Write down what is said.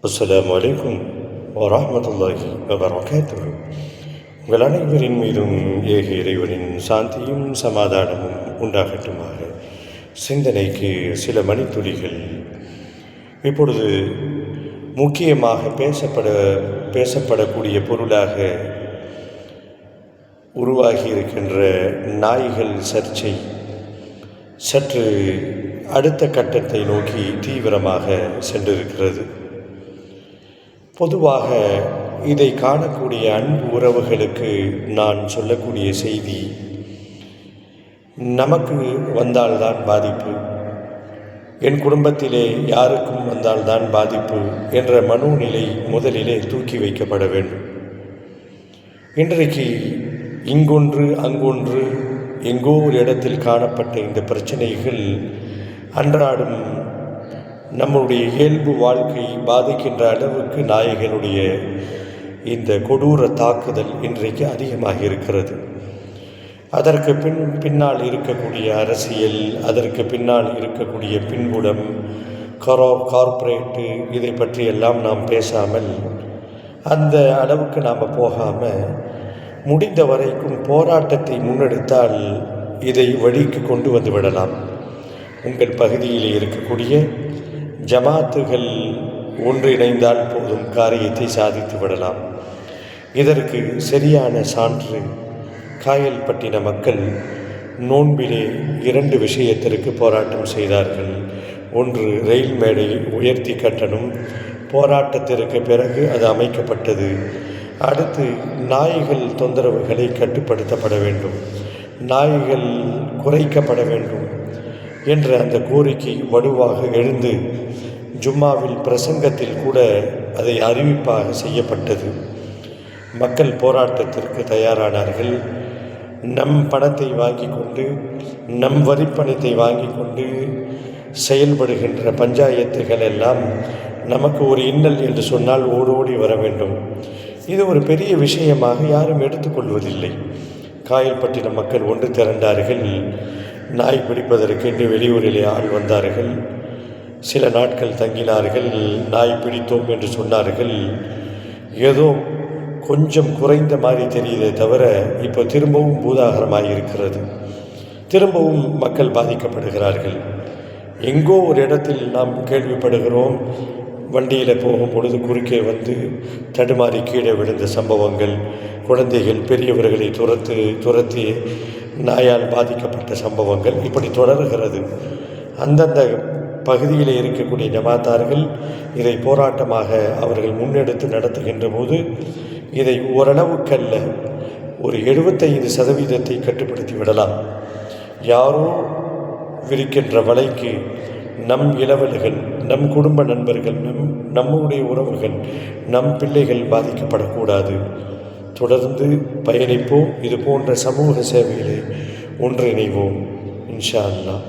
அஸ்ஸலாமு அலைக்கும் வரஹ்மத்துல்லாஹி வபரகாத்துஹு. உங்கள் அனைவரின் மீதும் ஏக இறைவனின் சாந்தியும் சமாதானமும் உண்டாகட்டுமாக. சிந்தனைக்கு சில மணித்துளிகள். இப்பொழுது முக்கியமாக பேசப்படக்கூடிய பொருளாக உருவாகி இருக்கின்ற நாய்கள் சர்ச்சை சற்று அடுத்த கட்டத்தை நோக்கி தீவிரமாக சென்றிருக்கிறது. பொதுவாக இதை காணக்கூடிய அன்பு உறவுகளுக்கு நான் சொல்லக்கூடிய செய்தி, நமக்கு வந்தால்தான் பாதிப்பு, என் குடும்பத்திலே யாருக்கும் வந்தால்தான் பாதிப்பு என்ற மனோநிலை முதலிலே தூக்கி வைக்கப்பட வேண்டும். இன்றைக்கு இங்கொன்று அங்கொன்று எங்கோ ஒரு இடத்தில் காணப்பட்ட இந்த பிரச்சனைகள் அன்றாடம் நம்முடைய இயல்பு வாழ்க்கை பாதிக்கின்ற அளவுக்கு நாய்களுடைய இந்த கொடூர தாக்குதல் இன்றைக்கு அதிகமாக இருக்கிறது. அதற்கு பின்னால் இருக்கக்கூடிய அரசியல், அதற்கு பின்னால் இருக்கக்கூடிய பின்புலம், கார்ப்பரேட்டு, இதை பற்றியெல்லாம் நாம் பேசாமல், அந்த அளவுக்கு நாம் போகாமல், முடிந்த வரைக்கும் போராட்டத்தை முன்னெடுத்தால் இதை வழிக்கு கொண்டு வந்து விடலாம். உங்கள் பகுதியில் இருக்கக்கூடிய ஜமாத்துகள் ஒன்றிணைந்தால் போதும், காரியத்தை சாதித்து விடலாம். இதற்கு சரியான சான்று காயல்பட்டின மக்கள் நோன்பிலே 2 விஷயத்திற்கு போராட்டம் செய்தார்கள். ஒன்று, ரயில் மேடை உயர்த்தி கட்டணும். போராட்டத்திற்கு பிறகு அது அமைக்கப்பட்டது. அடுத்து, நாய்கள் தொந்தரவுகளை கட்டுப்படுத்தப்பட வேண்டும், நாய்கள் குறைக்கப்பட வேண்டும் என்ற அந்த கோரிக்கை வலுவாக எழுந்து ஜும்மாவில் பிரசங்கத்தில் கூட அதை அறிவிப்பாக செய்யப்பட்டது. மக்கள் போராட்டத்திற்கு தயாரானார்கள். நம் பணத்தை வாங்கி கொண்டு, நம் வரிப்பணத்தை வாங்கி கொண்டு செயல்படுகின்ற பஞ்சாயத்துகள் எல்லாம் நமக்கு ஒரு இன்னல் என்று சொன்னால் ஓடோடி வர வேண்டும். இது ஒரு பெரிய விஷயமாக யாரும் எடுத்துக்கொள்வதில்லை. காயல்பட்டின மக்கள் ஒன்று திரண்டார்கள். நாய் பிடிப்பதற்கென்று வெளியூரிலே ஆள் வந்தார்கள். சில நாட்கள் தங்கினார்கள். நாய் பிடித்தோம் என்று சொன்னார்கள். ஏதோ கொஞ்சம் குறைந்த மாதிரி தெரியுதே தவிர இப்போ திரும்பவும் பூதாகரமாக இருக்கிறது. திரும்பவும் மக்கள் பாதிக்கப்படுகிறார்கள். எங்கோ ஒரு இடத்தில் நாம் கேள்விப்படுகிறோம், வண்டியில் போகும் பொழுது குறுக்கே வந்து தடுமாறி கீழே விழுந்த சம்பவங்கள், குழந்தைகள் பெரியவர்களை துரத்தி நாயால் பாதிக்கப்பட்ட சம்பவங்கள் இப்படி தொடர்கிறது. அந்தந்த பகுதியில் இருக்கக்கூடிய ஜமாத்தார்கள் இதை போராட்டமாக அவர்கள் முன்னெடுத்து நடத்துகின்ற போது இதை ஓரளவுக்கல்ல, ஒரு 75% கட்டுப்படுத்தி விடலாம். யாரோ விரிக்கின்ற வலைக்கு நம் இளவல்கள், நம் குடும்ப நண்பர்கள், நம்முடைய உறவுகள், நம் பிள்ளைகள் பாதிக்கப்படக்கூடாது. தொடர்ந்து பயணிப்போம். இது போன்ற சமூக சேவைகளை ஒன்றிணைவோம். இன்ஷா அல்லாஹ்.